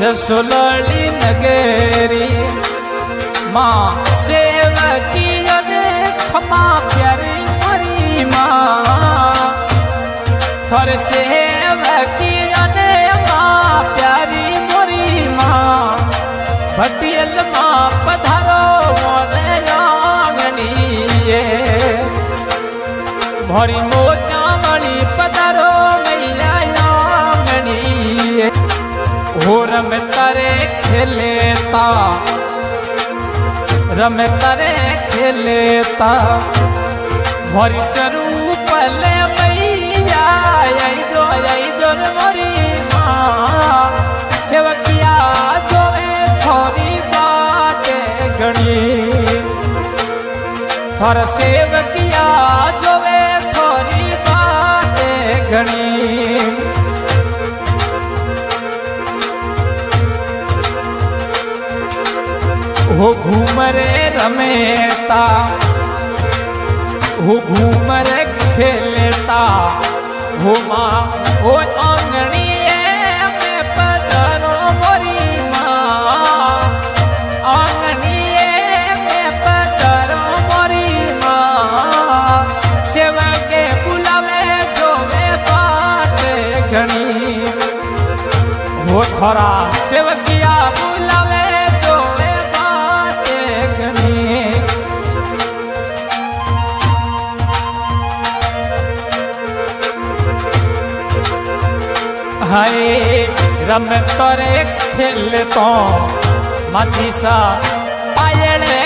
जसोलड़ी नगरी माँ सेवकी ने खमा प्यारी मरी माँ थोर सेवकी ने माँ प्यारी मोरी माँ भटियल माँ पधारो मोने आंगनी भरी मोजा वाली पधारो मैया आंगनी हो रम तारे खेलेता रम तारे खेलेता भरी स्वरूप ले मैया आई जो मोरी माँ सेवकिया जोवे थोड़ी बाटे गणी थोर सेवकिया जोवे थोड़ी बाटे गणी हो घूमरे रमेता हो घूमरे खेलेता हो माँ हो आंगनी में पधारो मोरी माँ आंगनी में पधारो मोरी माँ सेवके बुलावे जोवे बाटे घनी हो थोड़ा सेवकिया बुलावे जोवे बाटे घनी हाय रम तोरे खेल तो माझी सा पायले